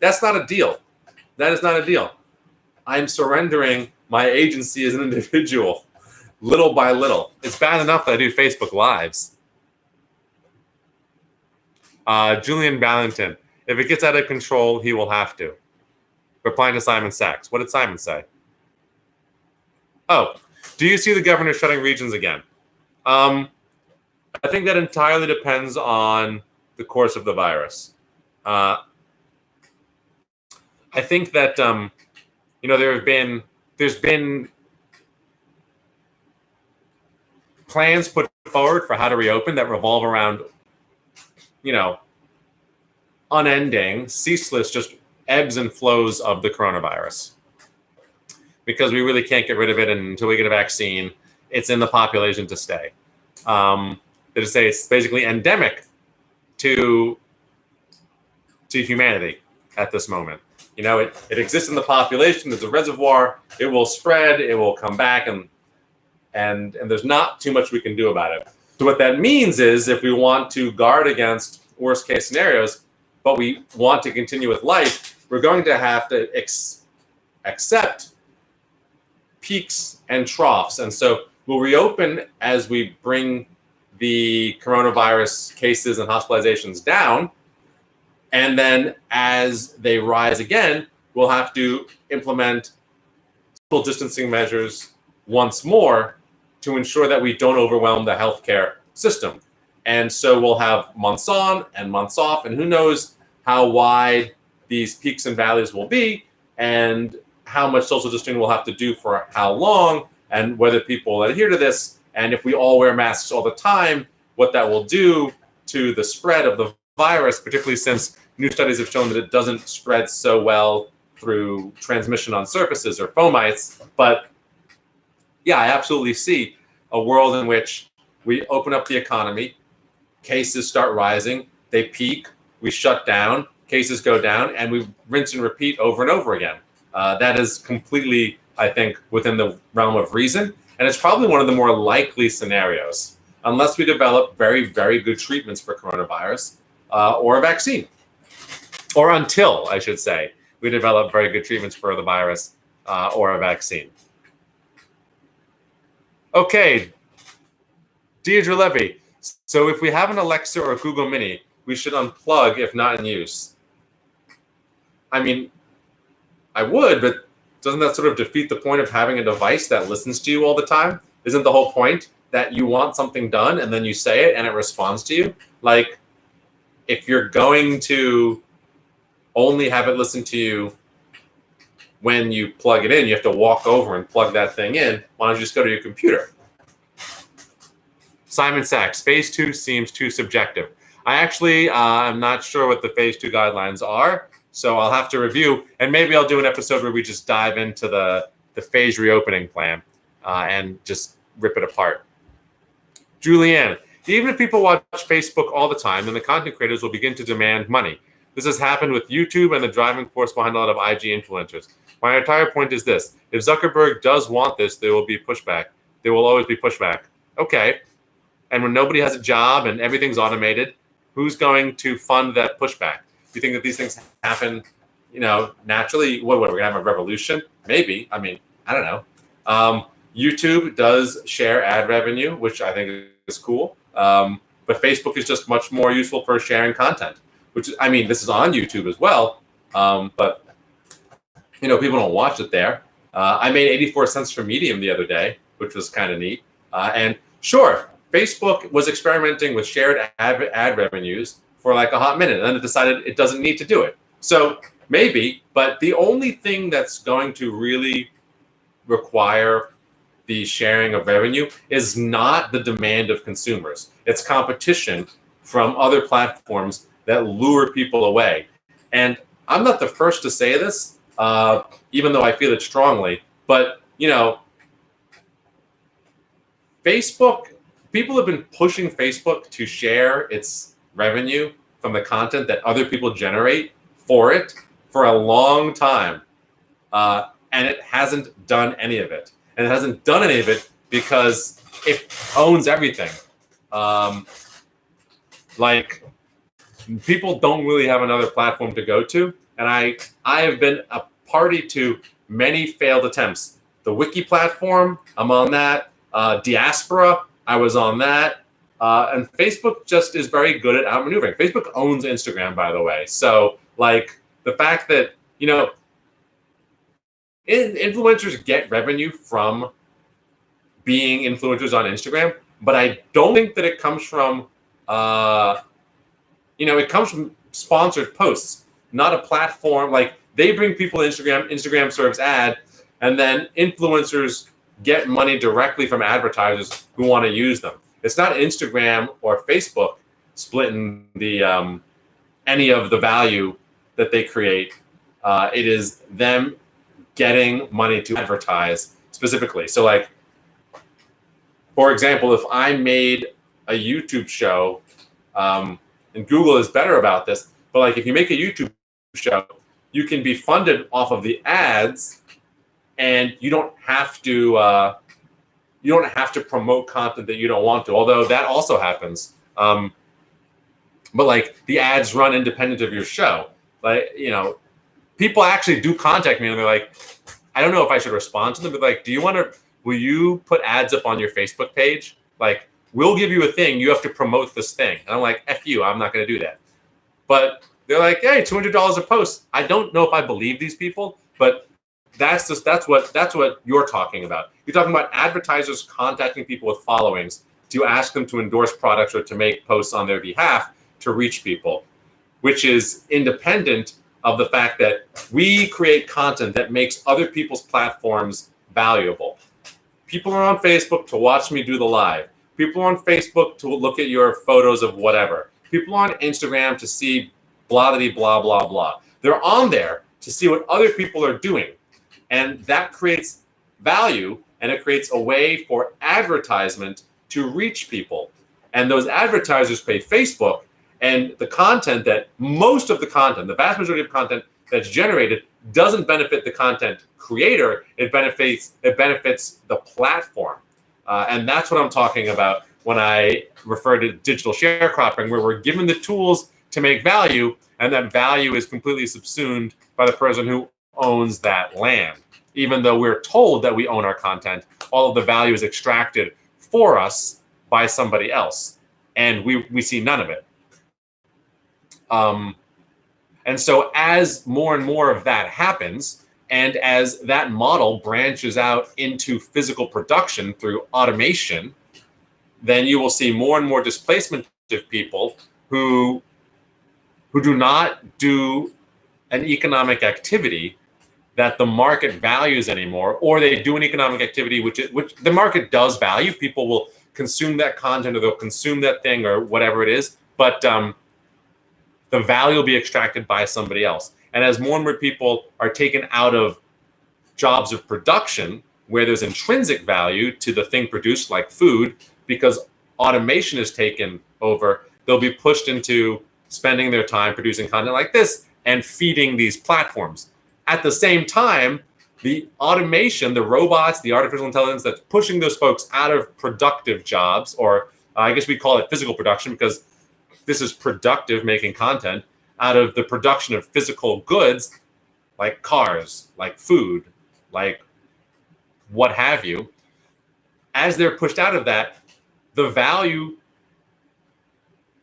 That's not a deal. That is not a deal. I'm surrendering my agency as an individual, little by little. It's bad enough that I do Facebook Lives. Julian Ballington, if it gets out of control, he will have to. Replying to Simon Sachs. What did Simon say? Oh, do you see the governor shutting regions again? I think that entirely depends on the course of the virus. I think that there's been plans put forward for how to reopen that revolve around, unending, ceaseless, just ebbs and flows of the coronavirus. Because we really can't get rid of it until we get a vaccine. It's in the population to stay. They just say it's basically endemic to humanity at this moment. It exists in the population. There's a reservoir. It will spread. It will come back, and there's not too much we can do about it. So what that means is, if we want to guard against worst case scenarios, but we want to continue with life, we're going to have to accept peaks and troughs. And so we'll reopen as we bring the coronavirus cases and hospitalizations down. And then as they rise again, we'll have to implement social distancing measures once more to ensure that we don't overwhelm the healthcare system. And so we'll have months on and months off, and who knows how wide these peaks and valleys will be, and how much social distancing we'll have to do for how long, and whether people adhere to this, and if we all wear masks all the time, what that will do to the spread of the virus, particularly since new studies have shown that it doesn't spread so well through transmission on surfaces or fomites. But yeah, I absolutely see a world in which we open up the economy, cases start rising, they peak, we shut down, cases go down, and we rinse and repeat over and over again. That is completely, I think, within the realm of reason. And it's probably one of the more likely scenarios, unless we develop very, very good treatments for coronavirus or a vaccine. Or until, I should say, we develop very good treatments for the virus or a vaccine. Okay, Deidre Levy. So if we have an Alexa or a Google Mini, we should unplug if not in use. I mean, I would, but doesn't that sort of defeat the point of having a device that listens to you all the time? Isn't the whole point that you want something done and then you say it and it responds to you? Like, if you're going to only have it listen to you when you plug it in, you have to walk over and plug that thing in. Why don't you just go to your computer? Simon Sachs, phase 2 seems too subjective. I actually am not sure what the phase 2 guidelines are, so I'll have to review, and maybe I'll do an episode where we just dive into the phase reopening plan and just rip it apart. Julianne, even if people watch Facebook all the time, then the content creators will begin to demand money. This has happened with YouTube and the driving force behind a lot of IG influencers. My entire point is this. If Zuckerberg does want this, there will be pushback. There will always be pushback. Okay. And when nobody has a job and everything's automated, who's going to fund that pushback? Do you think that these things happen, naturally? What we're going to have a revolution? Maybe. I mean, I don't know. YouTube does share ad revenue, which I think is cool. But Facebook is just much more useful for sharing content, which, I mean, this is on YouTube as well. But people don't watch it there. I made 84 cents for Medium the other day, which was kind of neat. And sure, Facebook was experimenting with shared ad revenues for like a hot minute, and then it decided it doesn't need to do it. So maybe, but the only thing that's going to really require the sharing of revenue is not the demand of consumers. It's competition from other platforms that lure people away. And I'm not the first to say this, even though I feel it strongly, but Facebook, people have been pushing Facebook to share its revenue from the content that other people generate for it for a long time. And it hasn't done any of it. And it hasn't done any of it because it owns everything. People don't really have another platform to go to. And I have been a party to many failed attempts. The Wiki platform, I'm on that. Diaspora, I was on that. And Facebook just is very good at outmaneuvering. Facebook owns Instagram, by the way. So, the fact that, influencers get revenue from being influencers on Instagram, but I don't think that it comes from, it comes from sponsored posts, not a platform. Like, they bring people to Instagram serves ad, and then influencers get money directly from advertisers who want to use them. It's not Instagram or Facebook splitting the any of the value that they create. It is them getting money to advertise specifically. So, for example, if I made a YouTube show, and Google is better about this, but if you make a YouTube show, you can be funded off of the ads, and you don't have to promote content that you don't want to. Although that also happens. But the ads run independent of your show. People actually do contact me and they're like, I don't know if I should respond to them, but will you put ads up on your Facebook page? We'll give you a thing. You have to promote this thing. And I'm like, F you, I'm not going to do that. But they're like, hey, $200 a post. I don't know if I believe these people, but that's what you're talking about. You're talking about advertisers contacting people with followings to ask them to endorse products or to make posts on their behalf to reach people, which is independent of the fact that we create content that makes other people's platforms valuable. People are on Facebook to watch me do the live. People are on Facebook to look at your photos of whatever. People are on Instagram to see blah, blah, blah, blah. They're on there to see what other people are doing. And that creates value, and it creates a way for advertisement to reach people. And those advertisers pay Facebook, and the content most of the content, the vast majority of content that's generated doesn't benefit the content creator. It benefits the platform. And that's what I'm talking about when I refer to digital sharecropping, where we're given the tools to make value, and that value is completely subsumed by the person who owns that land. Even though we're told that we own our content, all of the value is extracted for us by somebody else, and we see none of it. And so as more and more of that happens, and as that model branches out into physical production through automation, then you will see more and more displacement of people who do not do an economic activity that the market values anymore, or they do an economic activity which the market does value. People will consume that content, or they'll consume that thing, or whatever it is, but the value will be extracted by somebody else. And as more and more people are taken out of jobs of production where there's intrinsic value to the thing produced, like food, because automation is taken over, they'll be pushed into spending their time producing content like this and feeding these platforms. At the same time, the automation, the robots, the artificial intelligence that's pushing those folks out of productive jobs, or I guess we call it physical production because this is productive, making content, out of the production of physical goods like cars, like food, like what have you. As they're pushed out of that, the value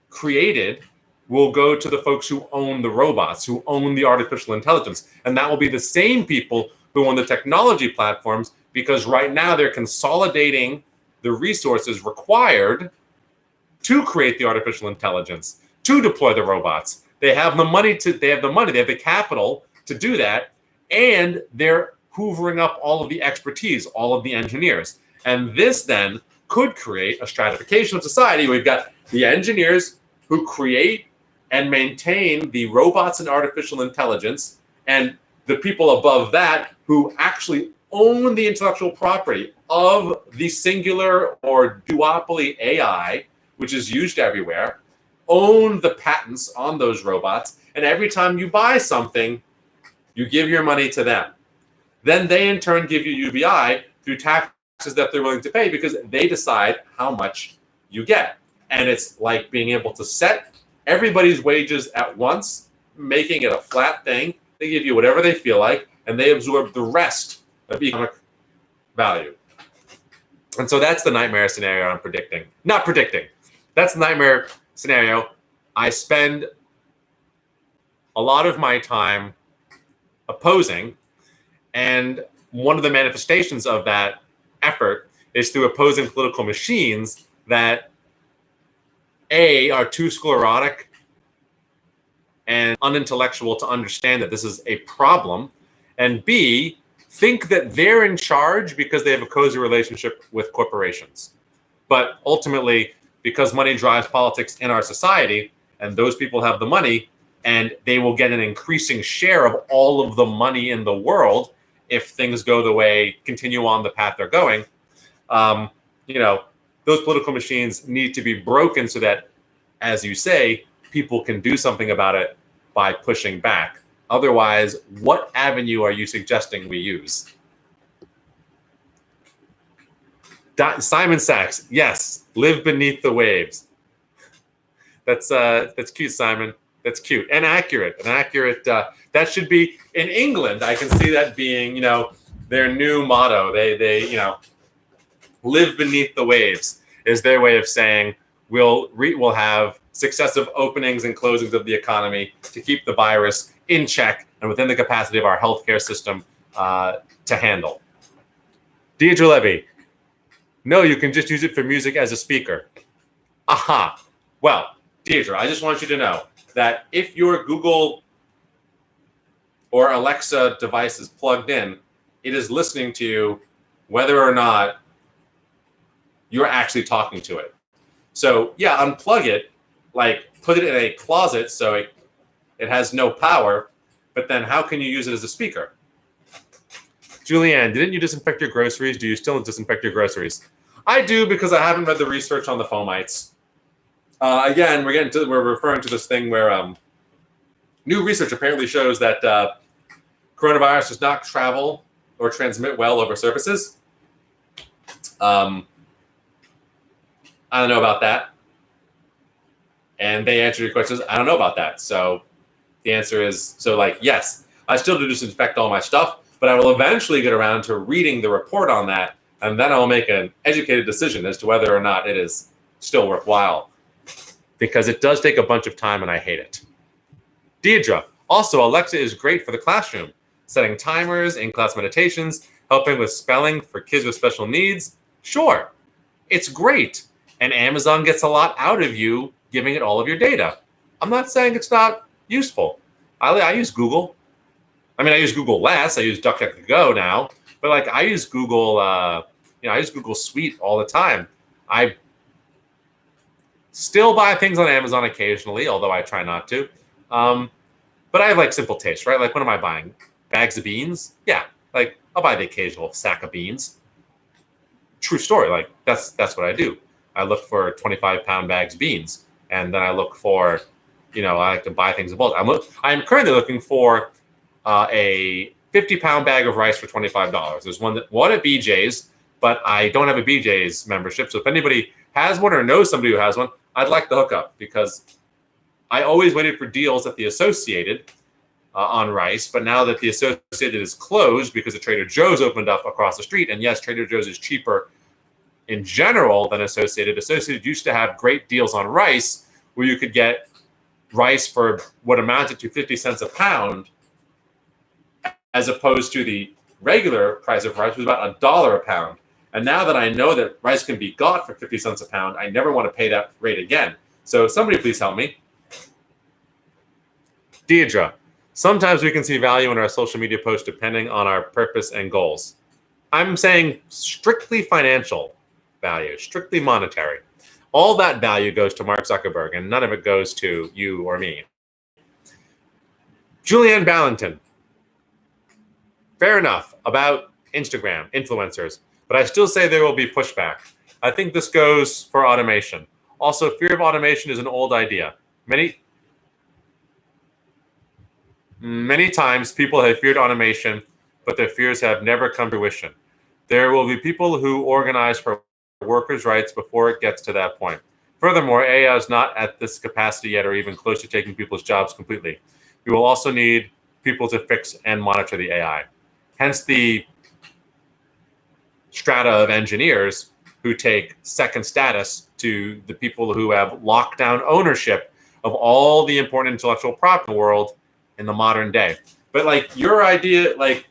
created will go to the folks who own the robots, who own the artificial intelligence. And that will be the same people who own the technology platforms, because right now they're consolidating the resources required to create the artificial intelligence, to deploy the robots. They have the money, they have the capital to do that, and they're hoovering up all of the expertise, all of the engineers. And this then could create a stratification of society. We've got the engineers who create and maintain the robots and artificial intelligence, and the people above that who actually own the intellectual property of the singular or duopoly AI, which is used everywhere, own the patents on those robots, and every time you buy something, you give your money to them. Then they in turn give you UBI through taxes that they're willing to pay, because they decide how much you get. And it's like being able to set everybody's wages at once, making it a flat thing. They give you whatever they feel like, and they absorb the rest of economic value. And so that's the nightmare scenario I'm predicting. Not predicting. That's the nightmare scenario. I spend a lot of my time opposing, and one of the manifestations of that effort is through opposing political machines that A, are too sclerotic and unintellectual to understand that this is a problem, and B, think that they're in charge because they have a cozy relationship with corporations. But ultimately, because money drives politics in our society, and those people have the money, and they will get an increasing share of all of the money in the world if things go the way, continue on the path they're going, those political machines need to be broken so that, as you say, people can do something about it by pushing back. Otherwise, what avenue are you suggesting we use? Simon Sachs, yes, live beneath the waves. That's cute, Simon. That's cute and accurate. That should be in England. I can see that being, their new motto. They live beneath the waves is their way of saying we'll have successive openings and closings of the economy to keep the virus in check and within the capacity of our healthcare system to handle. Deidre Levy, no, you can just use it for music as a speaker. Aha. Well, Deidre, I just want you to know that if your Google or Alexa device is plugged in, it is listening to you whether or not you're actually talking to it. So yeah, unplug it, like put it in a closet so it has no power, but then how can you use it as a speaker? Julianne, didn't you disinfect your groceries? Do you still disinfect your groceries? I do, because I haven't read the research on the fomites. Again, we're referring to this thing where new research apparently shows that coronavirus does not travel or transmit well over surfaces. I don't know about that. And they answer your questions, I don't know about that. So the answer is, yes, I still do disinfect all my stuff, but I will eventually get around to reading the report on that, and then I'll make an educated decision as to whether or not it is still worthwhile. Because it does take a bunch of time, and I hate it. Deidre, also, Alexa is great for the classroom, setting timers, in-class meditations, helping with spelling for kids with special needs. Sure, it's great. And Amazon gets a lot out of you giving it all of your data. I'm not saying it's not useful. I use Google. I mean, I use Google less. I use DuckDuckGo now, but like I use Google. I use Google Suite all the time. I still buy things on Amazon occasionally, although I try not to. But I have like simple taste, right? Like, what am I buying? Bags of beans? Yeah, like I'll buy the occasional sack of beans. True story. Like that's what I do. I look for 25-pound bags of beans, and then I look for, I like to buy things in bulk. I'm currently looking for a 50-pound bag of rice for $25. There's one at BJ's, but I don't have a BJ's membership. So if anybody has one or knows somebody who has one, I'd like the hookup, because I always waited for deals at the Associated on rice, but now that the Associated is closed because the Trader Joe's opened up across the street, and yes, Trader Joe's is cheaper in general than Associated. Associated used to have great deals on rice where you could get rice for what amounted to 50 cents a pound, as opposed to the regular price of rice was about $1 a pound. And now that I know that rice can be got for 50 cents a pound, I never want to pay that rate again. So somebody please help me. Deidre, sometimes we can see value in our social media posts depending on our purpose and goals. I'm saying strictly financial value, strictly monetary. All that value goes to Mark Zuckerberg, and none of it goes to you or me. Julianne Ballantyne, fair enough about Instagram, influencers, but I still say there will be pushback. I think this goes for automation. Also, fear of automation is an old idea. Many times people have feared automation, but their fears have never come to fruition. There will be people who organize for workers' rights before it gets to that point. Furthermore, AI is not at this capacity yet or even close to taking people's jobs completely. We will also need people to fix and monitor the AI. Hence the strata of engineers who take second status to the people who have lockdown ownership of all the important intellectual property in the world in the modern day. But like your idea, like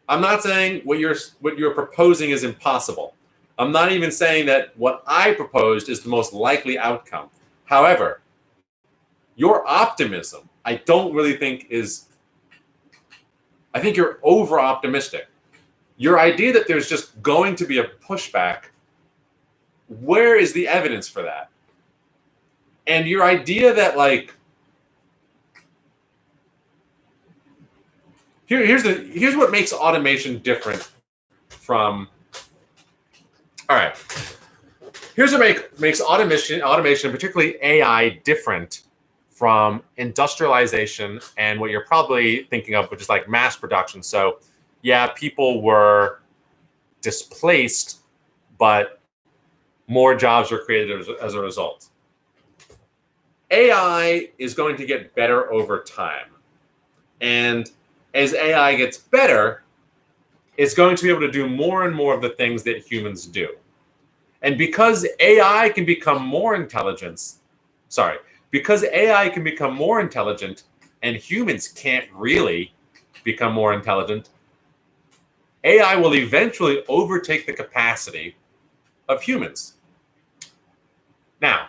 I'm not saying what you're proposing is impossible. I'm not even saying that what I proposed is the most likely outcome. However, your optimism, I don't really think I think you're over optimistic. Your idea that there's just going to be a pushback, where is the evidence for that? And your idea that like, here's what makes automation different from, all right. Here's what makes automation, particularly AI, different from industrialization and what you're probably thinking of, which is like mass production. So yeah, people were displaced, but more jobs were created as a result. AI is going to get better over time. And as AI gets better, it's going to be able to do more and more of the things that humans do. And because AI can become more intelligent and humans can't really become more intelligent, AI will eventually overtake the capacity of humans. Now,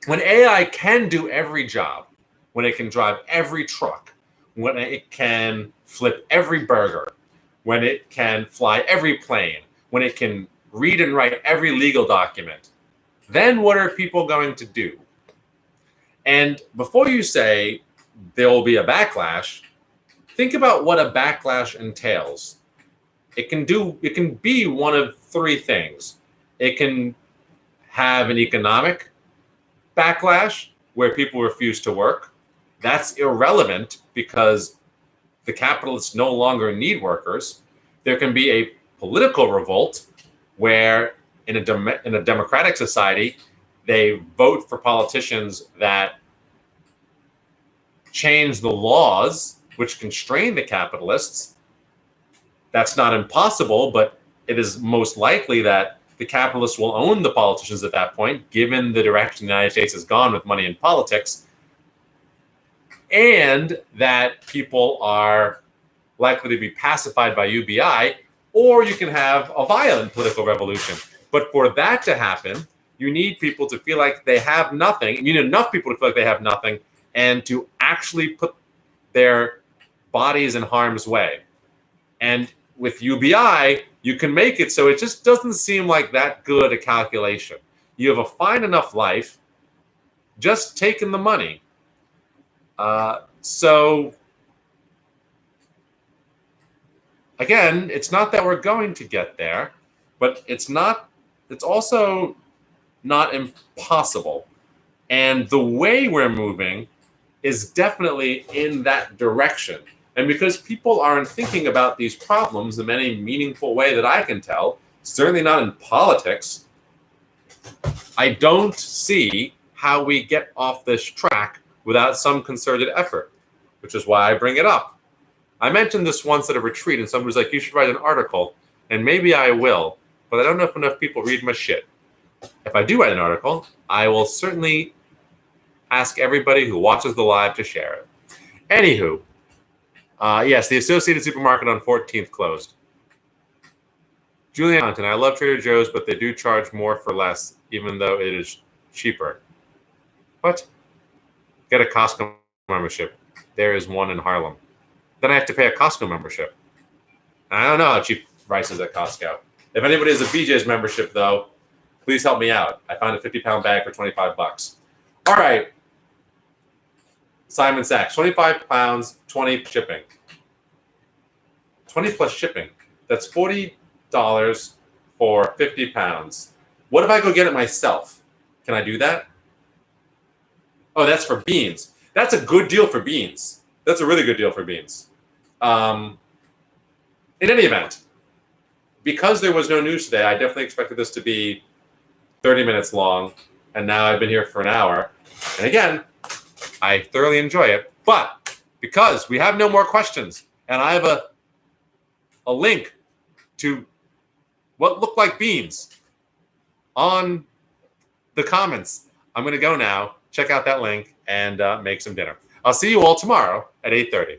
when AI can do every job, when it can drive every truck, when it can flip every burger, when it can fly every plane, when it can read and write every legal document, then what are people going to do? And before you say there will be a backlash, think about what a backlash entails. It can be one of three things. It can have an economic backlash where people refuse to work. That's irrelevant because the capitalists no longer need workers. There can be a political revolt where in a democratic society, they vote for politicians that change the laws which constrain the capitalists. That's not impossible, but it is most likely that the capitalists will own the politicians at that point, given the direction the United States has gone with money in politics, and that people are likely to be pacified by UBI, or you can have a violent political revolution. But for that to happen, you need people to feel like they have nothing. You need enough people to feel like they have nothing and to actually put their bodies in harm's way. And with UBI, you can make it so it just doesn't seem like that good a calculation. You have a fine enough life, just taking the money. So again, it's not that we're going to get there, but it's also not impossible. And the way we're moving is definitely in that direction. And because people aren't thinking about these problems in any meaningful way that I can tell, certainly not in politics, I don't see how we get off this track without some concerted effort, which is why I bring it up. I mentioned this once at a retreat, and somebody was like, you should write an article, and maybe I will, but I don't know if enough people read my shit. If I do write an article, I will certainly ask everybody who watches the live to share it. Anywho, yes, the Associated Supermarket on 14th closed. Julian Mountain, I love Trader Joe's, but they do charge more for less, even though it is cheaper. What? Get a Costco membership. There is one in Harlem. Then I have to pay a Costco membership. I don't know how cheap rice is at Costco. If anybody has a BJ's membership, though, please help me out. I found a 50-pound bag for $25. All right. Simon Sachs, 25 pounds, 20 shipping. 20 plus shipping. That's $40 for 50 pounds. What if I go get it myself? Can I do that? Oh, that's for beans. That's a good deal for beans. That's a really good deal for beans. In any event, because there was no news today, I definitely expected this to be 30 minutes long, and now I've been here for an hour. And again, I thoroughly enjoy it. But because we have no more questions, and I have a link to what look like beans on the comments, I'm going to go now, check out that link, and make some dinner. I'll see you all tomorrow at 8:30.